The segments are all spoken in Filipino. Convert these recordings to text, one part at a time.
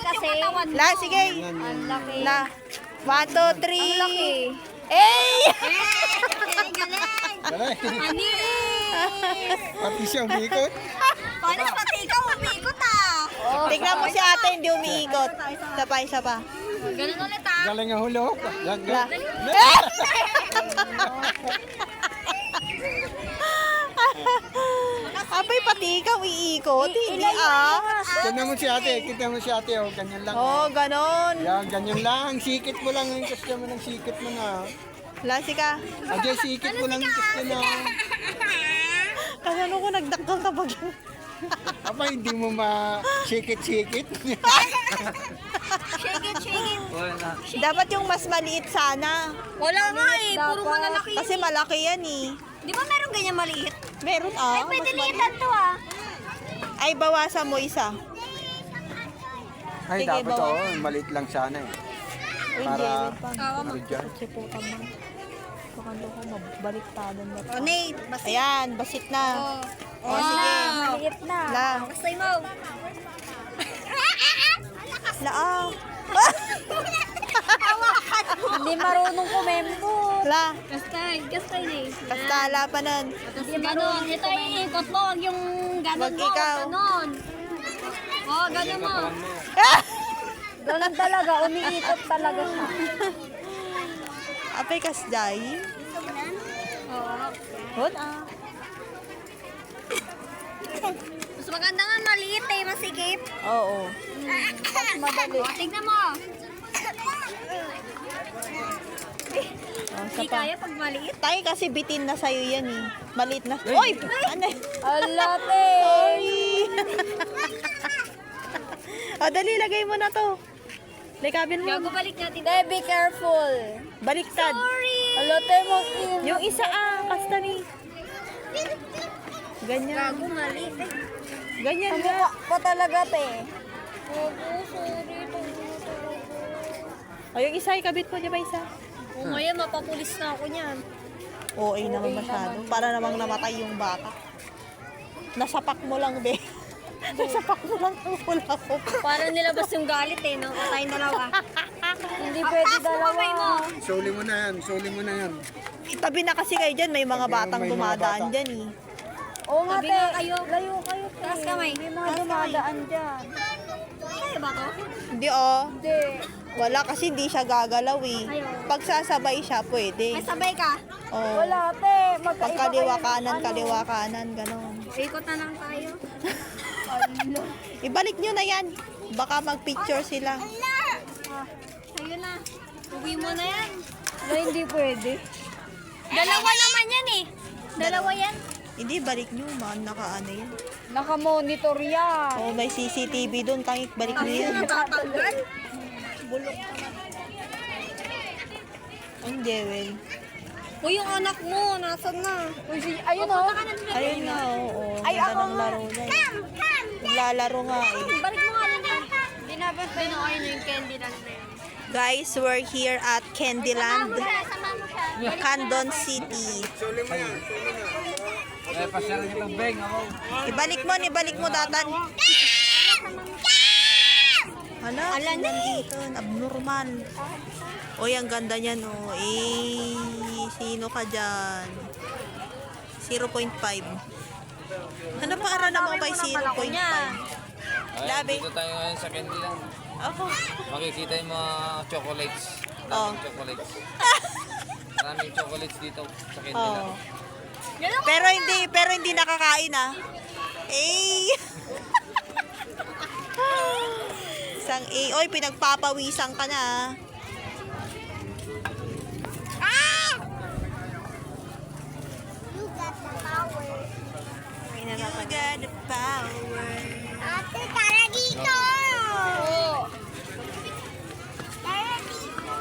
kasi. La, sige. Ang laki. La. 1, 2, 3. Ang laki. Eh! Galing. Ani! Pati siya umikot. Paano pati ikaw umikot ah? Tignan mo si ate, hindi umiikot. Isa pa. Ganun ulit ah. Galing ang hulog. La. Apay, pati ikaw iikot. Hindi ah. Tignan mo si ate. Tignan mo si ate. Oh, ganyan lang. Oh, ganon. Yan, ganyan lang. Sikit mo lang. Yung gusto mo ng sikit mo na. Lasi ka. Ajay, sikit mo lang yung gusto na. Kasi ano ko nagdakgal sa bagyo. Aba, hindi mo ma-sikit-sikit. Shake it. Dapat yung mas maliit sana. Wala nga eh. Puro malalaki. Kasi malaki yan eh. Di ba meron ganyan maliit? Meron ah. Ay, pwede mas maliit. liitan to ah. Ay, bawasan mo isa. Ay, Sige, dapat bawa. maliit lang sana eh. Uy, Para, Kawa mo. dyan. Kasi po tamang. Pakalo ko mabaliktadan na. Oh, Nate. Basta. Ayan, basit na. Oh, sige. Maliit na. La. Basta mo. Laaw. Hindi marunong kumembo. La. Gastay eh. Basta lapanan. Hindi ganon. Ito iikot mo. Huwag yung ganon Wag mo. ikaw. Ganon. Oh, ganon mo. Ganun talaga, umiikot talaga siya. Apay kasday. Oo. Hod ah. Mas maganda nga maliit eh. Masikip. Oo. Mas madali. Oh, tignan mo. Oh, Hindi isa pa. kaya pag maliit. Tayo kasi bitin na sa'yo yan eh. Malit na. Oy! Ano? Alate. Sorry. O, dali, lagay mo na to. Likabin mo. Gago balik natin. Be careful. Baliktad. Sorry. Alote mo. Yung isa kasta ni. Ganyan. Gago maliit eh. Ganyan nga. Pa talaga te. Gago, sorry. O, yung isa, ikabit mo, di ba isa? O ngayon, mapapulis na ako niyan. Oo, naman masyado. Para namang namatay yung bata. Nasapak mo lang, be. Nasapak mo lang ang pula ko. Para nilabas yung galit eh, no? Tayong dalawa. Hindi pwede dalawa. Suli mo na yan. Suli mo na yan. Itabi na kasi kayo dyan. May mga batang May mga dumadaan bata. dyan eh. Oo nga te. Kayo. Layo kayo te. Taas kamay. May mga dumadaan dyan. Kaya ba to? Hindi oh. Hindi. Wala kasi hindi siya gagalaw eh. Ayaw. Pag sasabay siya, pwede. May sabay ka? Oh. te. Pag kaliwa kanan, ganon. Ikot na lang tayo. Ibalik nyo na yan. Baka mag-picture sila. Ayun na. Uwi mo na yan. Hindi pwede. Dalawa naman yan eh. Dalawa yan. Hindi, balik nyo. Naka-ano yan. Naka-monitor yan. Oh, may CCTV doon. Tangik, balik nyo yan. Natatanggal. Hindi, well. O yung anak mo, nasan na? Ayun o. Ayun nga, oo. Ay, ako ng laro niya. Naglalaro nga eh. Balik mo nga lang yan. Dinabas ba yung oil yung candy lang na yan? Guys, we're here at Candyland, Sama mo siya. Candon City. Suli mo yan. Suli mo. Eh, pasyalan kitang beng ako. Ibalik mo, Datan. Hala, nandito. Abnormal. Oy, ang ganda niyan, oh. Eh, sino ka dyan? 0.5. Ano para naman kay 0.5? Labi. Dito tayo ngayon sa Candyland. Ako. Makikita yung mga chocolates. Oh. Maraming chocolates. Maraming chocolates dito sa Candyland. Oh. Pero hindi nakakain ah. Eh. Isang oy, pinagpapawisan ka na ah. You got the power. Ate, tara dito! Tara dito!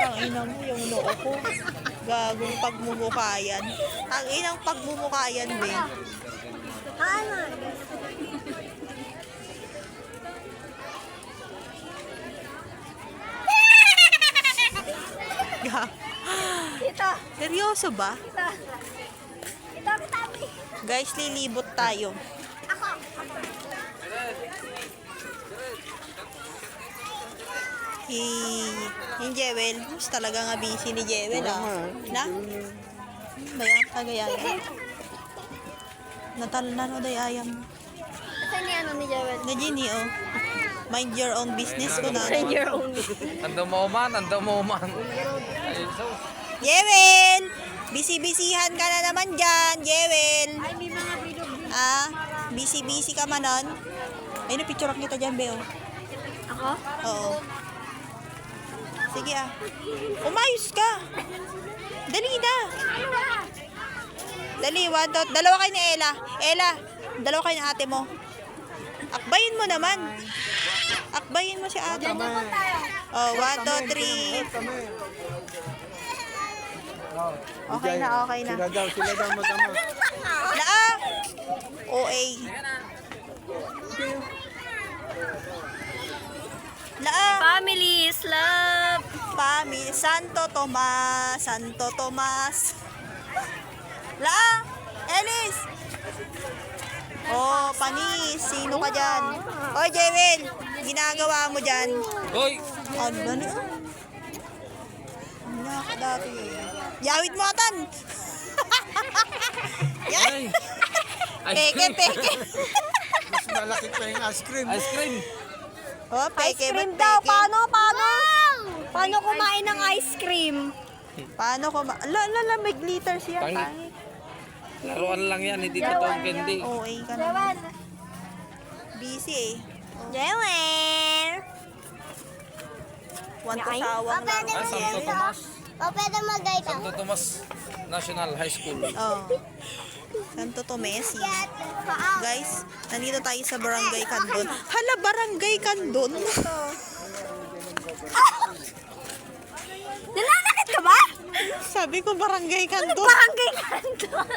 Ang ina mo yung noo ko. Gagong pagmumukayan. Ang inang pagmumukayan, be. Ano? Ga. Tita, Seryoso ba? tita. Guys, lilibot tayo. Yung Jewel, mas talaga nga busy ni Jewel Na? Bayan, tagayayan. Natal na no, dayayam. Saan ni ano ni Jewel? Na Ginny, oh. Mind your own business ko na. Your own. Ando mo man. Ayun, so. Jewel! Busy-busyhan ka na naman dyan, Jewel. Ay, may mga bilog. Busy-busy ka man nun. Ay, napicturean kita dyan, Beo. Ako? Oo. Sige Umayos ka. Dali na. Dali, dalawa kayo ni Ella. Ella, dalawa kayo ni ate mo. Akbayin mo naman. Akbayin mo si ate mo. Oh, 1, 2, 3. Okay na. Sila daw mag-ama. OA. Family is love. Santo Tomas. Elis. Oh, panis. Sino ka dyan? Oy, Jewel. Ginagawa mo dyan. Hoy! Ano ba niya? Ano ka dati? Yawit mo atan. Ay! Peke. Mas malaki pa yung ice cream. Ice cream! Oh, peke. Ice cream ba't daw. peke? Paano kumain ng ice cream? Paano ko Lala, may glitters yan. Pangit. Pangit. Laruan lang yan, hindi totoong candy. OA ka naman. Busy Jewel. Want to sawang lang. Santo Tomas. Pwede mag-guide Santo Tomas National High School. Oh. Santo Tomes. Guys, nandito tayo sa Barangay Candon. Hala, Barangay Candon. Nananakit ka ba? Sabi ko Barangay Candon. Barangay Canton.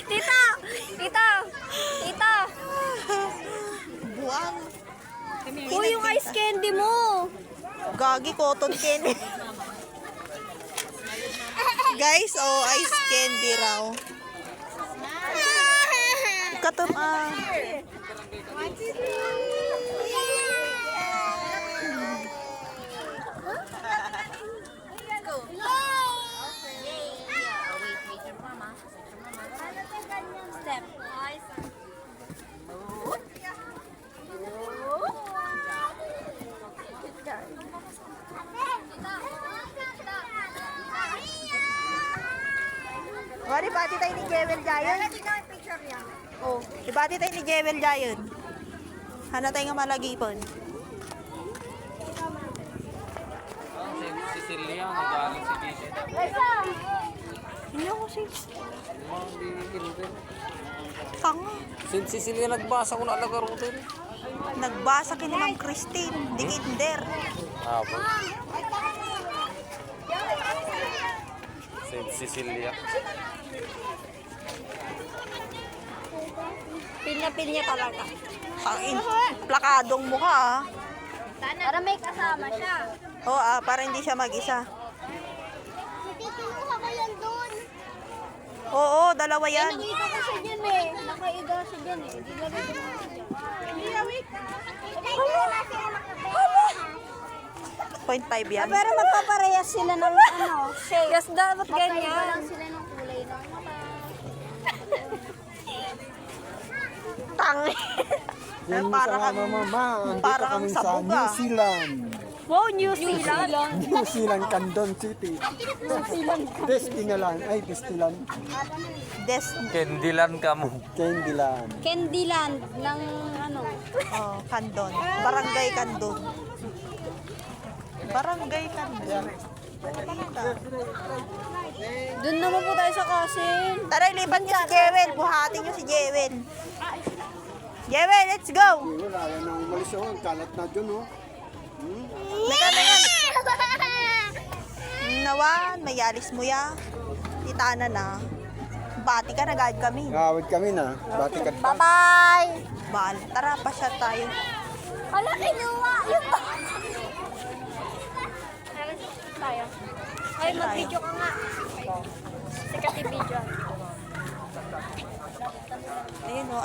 Tito! Buwang. Uy, yung ice candy mo. Gagi, cotton candy. Guys, ice candy raw. Step. Wari, bati tayo ni Jewel Jayon. Oh, ibati tayo ni Jewel Jayon. Hana tayo nga malagipon. Si Celia, nagaling si Bisha. Hindi ako Tanga. Si Celia nagbasa ko na alagaro din. Nagbasa kini Ma'am Christine. Di kinder. Apo. Si Celia. Pinya talaga. Plakadong mukha Para may kasama siya. para hindi siya mag-isa. Kinuha ko yan doon. Oo, dalawa yan. Nakita ko siya dyan eh. Nakaiga siya dyan eh. Dilagay ko na siya dyan. Hala! 0.5 yan. Pero magpaparehas sila ng shade. Yes, dapat ganyan. Magpaiba lang sila ng kulay ng mata. Tangi. Para kang sa sabog, New Zealand. Wow, New Zealand. New Zealand, Candon City. Destinaland. Kendilan ka mo. Candyland. Candyland ng ano. Candon. Barangay Candon. Barangay Candon. Doon naman po tayo sa Kasin. Tara, iliban niyo si Jewel. Buhatin niyo si Jewel. Jewel, let's go! Wala nang umalis ako. Ang kalat na dyan, oh. May kami yan. Nawan, may alis mo ya. Itana na. Bati ka na, guide kami. Gawad kami na. Batikat pa. Bye-bye! Bal, tara, pasyat tayo. Hala, kinuha. Yung tayo. Ay, mag-video ka nga. Sikat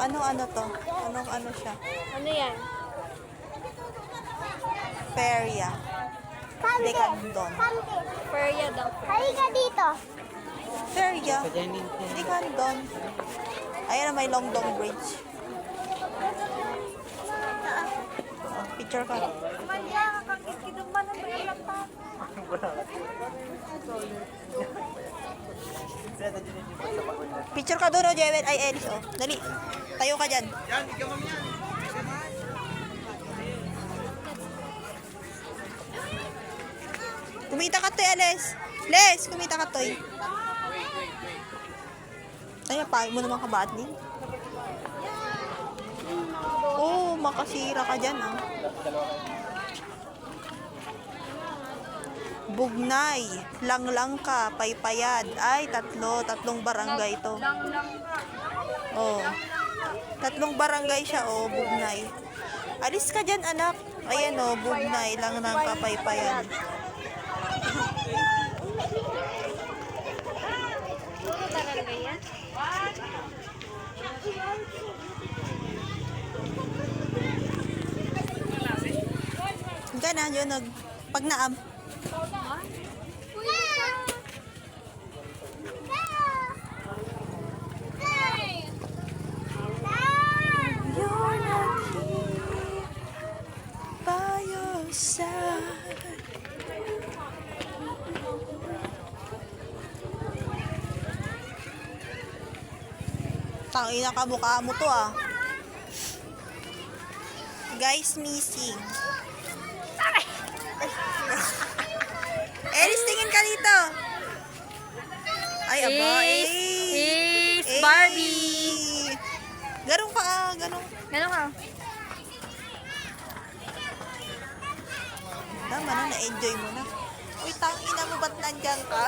Ano to? Ano siya? Ano yan? Feria. Decandon. Feria daw. Halika dito. Feria. Decandon. Ayan na, may Longdong Bridge. Oh, picture ka. Picture ka doon, oh, Jewel. Ay, Elis, oh. Dali. Tayo ka dyan. Yan, ikaw ma'am yan. Kumita ka, Toy, Elis. Les, kumita ka, Toy. Ay, napahal mo naman kabaat din. Oh, makasira ka dyan, ah. Bugnay, Langlangka, Paypayad. Ay, tatlong barangay to. Oh. Tatlong barangay siya, oh, Bugnay. Alis ka dyan, anak. Ayan, oh, Bugnay, Langlangka, Paypayad. Barangay yan? Gana, yun, pag naam. You're not here by your side. Tangina ka, mukha mo to, ah. Guys, missing. Eris, tingin ka dito. Ay, aba, Is Ace. Barbie. Ganun ka, ganun. Ano ka? Tama na, na-enjoy mo na. Uy, tangina mo, ba't nandyan ka?